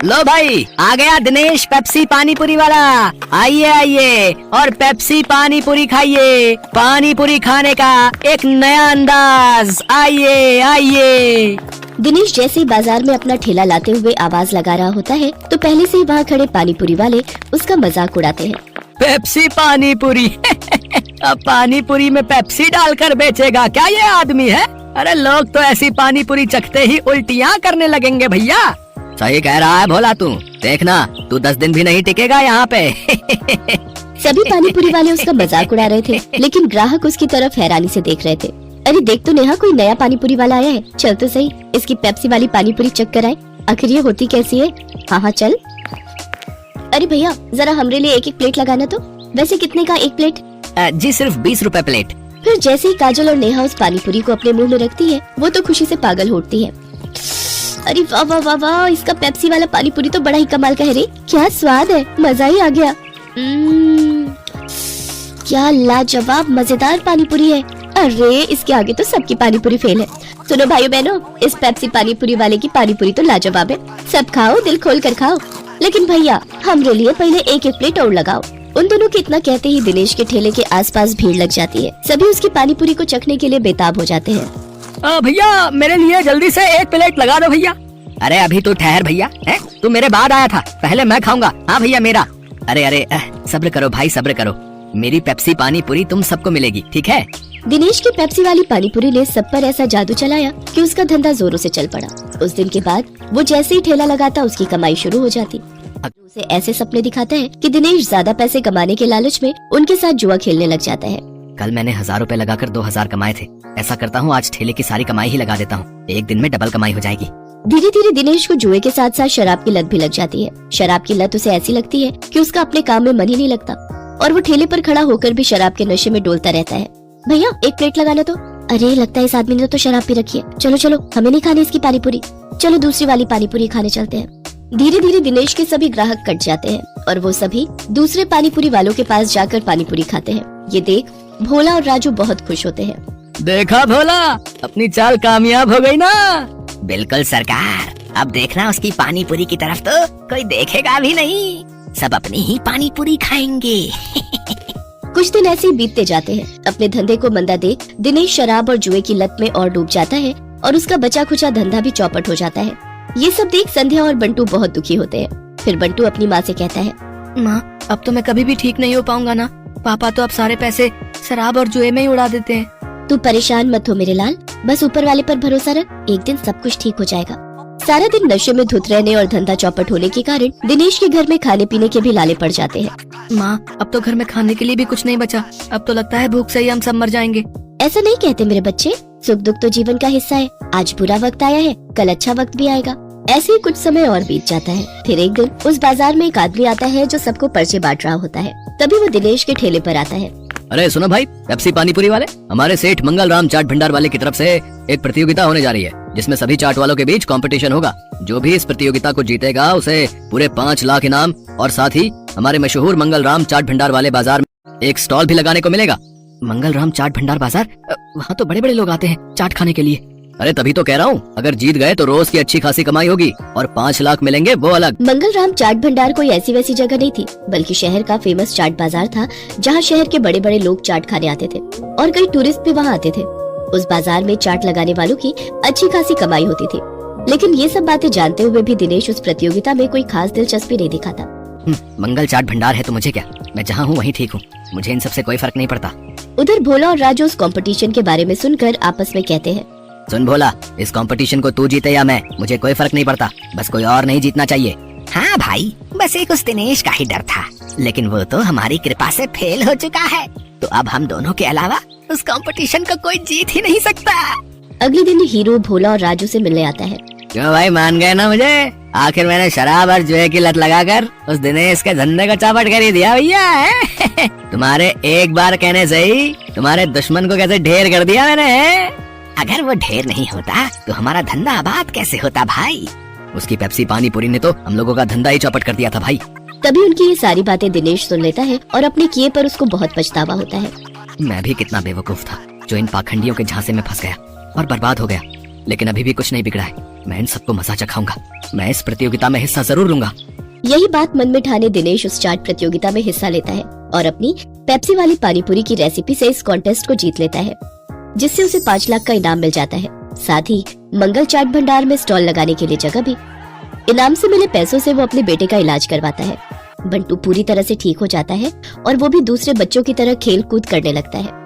लो भाई, आ गया दिनेश पेप्सी पानी पूरी वाला। आइए आइए और पेप्सी पानी पूरी खाइए। पानी पूरी खाने का एक नया अंदाज। आइए आइए। दिनेश जैसे ही बाजार में अपना ठेला लाते हुए आवाज लगा रहा होता है तो पहले से ही वहाँ खड़े पानी पूरी वाले उसका मजाक उड़ाते हैं। पेप्सी पानी पूरी अब पानी पूरी में पेप्सी डालकर बेचेगा क्या ये आदमी है? अरे लोग तो ऐसी पानी पूरी चखते ही उल्टियाँ करने लगेंगे भैया। सही कह रहा है भोला तू। देखना तू 10 दिन भी नहीं टिकेगा यहाँ पे। सभी पानी पूरी वाले उसका मजाक उड़ा रहे थे, लेकिन ग्राहक उसकी तरफ हैरानी से देख रहे थे। अरे देख तो नेहा, कोई नया पानी पूरी वाला आया है। चल तो सही, इसकी पेप्सी वाली पानी पूरी चख कर आए, आखिर ये होती कैसी है। हाँ चल। अरे भैया जरा हमरे लिए एक प्लेट लगाना तो। वैसे कितने का एक प्लेट? जी सिर्फ 20 रुपए प्लेट। फिर जैसे ही काजल और नेहा उस पानी पूरी को अपने मुंह में रखती है, वो तो खुशी से पागल होती है। अरे वाह वाह वाह वाह, इसका पेप्सी वाला पानी पूरी तो बड़ा ही कमाल का है रे। क्या स्वाद है, मजा ही आ गया। क्या लाजवाब मजेदार पानी पूरी है। अरे इसके आगे तो सबकी पानी पूरी फेल है। सुनो भाइयों बहनों, इस पेप्सी पानी पूरी वाले की पानी पूरी तो लाजवाब है। सब खाओ, दिल खोल कर खाओ, लेकिन भैया हमरे लिए पहले एक प्लेट और लगाओ। उन दोनों के इतना कहते ही दिनेश के ठेले के आसपास भीड़ लग जाती है। सभी उसकी पानी पूरी को चखने के लिए बेताब हो जाते हैं। भैया मेरे लिए जल्दी से एक प्लेट लगा दो भैया। अरे अभी तू ठहर भैया, तू मेरे बाद आया था, पहले मैं खाऊंगा। हाँ भैया मेरा। अरे सब्र करो भाई, सब्र करो। मेरी पेप्सी पानी पूरी तुम सबको मिलेगी, ठीक है? दिनेश की पेप्सी वाली पानी पूरी ने सब पर ऐसा जादू चलाया कि उसका धंधा जोरों से चल पड़ा। उस दिन के बाद वो जैसे ही ठेला लगाता उसकी कमाई शुरू हो जाती। उसे ऐसे सपने दिखाता है कि दिनेश ज्यादा पैसे कमाने के लालच में उनके साथ जुआ खेलने लग जाता है। कल मैंने 1000 रुपए लगाकर 2000 कमाए थे। ऐसा करता हूँ आज ठेले की सारी कमाई ही लगा देता हूँ, एक दिन में डबल कमाई हो जाएगी। धीरे धीरे दिनेश को जुए के साथ साथ शराब की लत भी लग जाती है। शराब की लत उसे ऐसी लगती है कि उसका अपने काम में मन ही नहीं लगता और वो ठेले पर खड़ा होकर भी शराब के नशे में डोलता रहता है। भैया एक प्लेट लगाना तो। अरे लगता है इस आदमी ने तो शराब पी रखी है। चलो चलो, हमें नहीं खानी इसकी पानी पूरी, चलो दूसरी वाली पानी पूरी खाने चलते हैं। धीरे धीरे दिनेश के सभी ग्राहक कट जाते हैं और वो सभी दूसरे पानी पूरी वालों के पास जाकर पानी पूरी खाते हैं। ये देख भोला और राजू बहुत खुश होते हैं। देखा भोला, अपनी चाल कामयाब हो गई ना? बिल्कुल सरकार, अब देखना उसकी पानी पूरी की तरफ तो कोई देखेगा भी नहीं, सब अपनी ही पानी पूरी खाएंगे। कुछ दिन ऐसे ही बीतते जाते हैं। अपने धंधे को मंदा देख दिनेश शराब और जुए की लत में और डूब जाता है और उसका बचा खुचा धंधा भी चौपट हो जाता है। ये सब देख संध्या और बंटू बहुत दुखी होते हैं। फिर बंटू अपनी माँ से कहता है, माँ अब तो मैं कभी भी ठीक नहीं हो पाऊंगा ना। पापा तो अब सारे पैसे शराब और जुए में ही उड़ा देते हैं। तू परेशान मत हो मेरे लाल, बस ऊपर वाले पर भरोसा रख, एक दिन सब कुछ ठीक हो जाएगा। सारा दिन नशे में धुत रहने और धंधा चौपट होने के कारण दिनेश के घर में खाने पीने के भी लाले पड़ जाते हैं। माँ अब तो घर में खाने के लिए भी कुछ नहीं बचा, अब तो लगता है भूख से ही हम सब मर जाएंगे। ऐसा नहीं कहते मेरे बच्चे, सुख दुख तो जीवन का हिस्सा है। आज बुरा वक्त आया है, कल अच्छा वक्त भी आएगा। ऐसे ही कुछ समय और बीत जाता है। फिर एक दिन उस बाजार में एक आदमी आता है जो सबको पर्चे बांट रहा होता है। तभी वो दिनेश के ठेले पर आता है। अरे सुनो भाई, पेप्सी पानी पूरी वाले, हमारे सेठ मंगल राम चाट भंडार वाले की तरफ से एक प्रतियोगिता होने जा रही है जिसमें सभी चाट वालों के बीच कंपटीशन होगा। जो भी इस प्रतियोगिता को जीतेगा उसे पूरे 5 लाख इनाम और साथ ही हमारे मशहूर मंगल राम चाट भंडार वाले बाजार में एक स्टॉल भी लगाने को मिलेगा। मंगल राम चाट भंडार बाजार, वहाँ तो बड़े बड़े लोग आते हैं चाट खाने के लिए। अरे तभी तो कह रहा हूँ, अगर जीत गए तो रोज की अच्छी खासी कमाई होगी और 5 लाख मिलेंगे वो अलग। मंगल राम चाट भंडार कोई ऐसी वैसी जगह नहीं थी, बल्कि शहर का फेमस चाट बाजार था जहाँ शहर के बड़े बड़े लोग चाट खाने आते थे और कई टूरिस्ट भी वहाँ आते थे। उस बाजार में चाट लगाने वालों की अच्छी खासी कमाई होती थी, लेकिन ये सब बातें जानते हुए भी दिनेश उस प्रतियोगिता में कोई खास दिलचस्पी नहीं दिखाता। मंगल चाट भंडार है तो मुझे क्या, मैं जहाँ हूँ वहीं ठीक हूँ, मुझे इन सब से कोई फर्क नहीं पड़ता। उधर भोला और राजू उस कंपटीशन के बारे में सुनकर आपस में कहते हैं, सुन भोला, इस कंपटीशन को तू जीते या मैं, मुझे कोई फर्क नहीं पड़ता, बस कोई और नहीं जीतना चाहिए। हाँ भाई, बस एक उस दिनेश का ही डर था, लेकिन वो तो हमारी कृपा से फेल हो चुका है, तो अब हम दोनों के अलावा उस कंपटीशन को कोई जीत ही नहीं सकता। अगले दिन हीरो भोला और राजू से मिलने आता है। क्यों भाई, मान गए ना मुझे? आखिर मैंने शराब और जुए की लत लगाकर उस दिनेश के धंधे को चौपट कर ही दिया भैया। तुम्हारे एक बार कहने से ही तुम्हारे दुश्मन को कैसे ढेर कर दिया मैंने। अगर वो ढेर नहीं होता तो हमारा धंधा आबाद कैसे होता भाई? उसकी पेप्सी पानी पूरी ने तो हम लोगों का धंधा ही चौपट कर दिया था भाई। तभी उनकी ये सारी बातें दिनेश सुन लेता है और अपने किए पर उसको बहुत पछतावा होता है। मैं भी कितना बेवकूफ था जो इन पाखंडियों के झांसे में फंस गया और बर्बाद हो गया, लेकिन अभी भी कुछ नहीं बिगड़ा है। मैं इन सबको मजा चखाऊंगा। मैं इस प्रतियोगिता में हिस्सा जरूर लूंगा। यही बात मन में ठाने दिनेश उस चाट प्रतियोगिता में हिस्सा लेता है और अपनी पेप्सी वाली पानीपुरी की रेसिपी से इस कॉन्टेस्ट को जीत लेता है, जिससे उसे 5 लाख का इनाम मिल जाता है। साथ ही मंगल चाट भंडार में स्टॉल लगाने के लिए जगह भी। इनाम से मिले पैसों से वो अपने बेटे का इलाज करवाता है। बंटू पूरी तरह से ठीक हो जाता है और वो भी दूसरे बच्चों की तरह खेल कूद करने लगता है।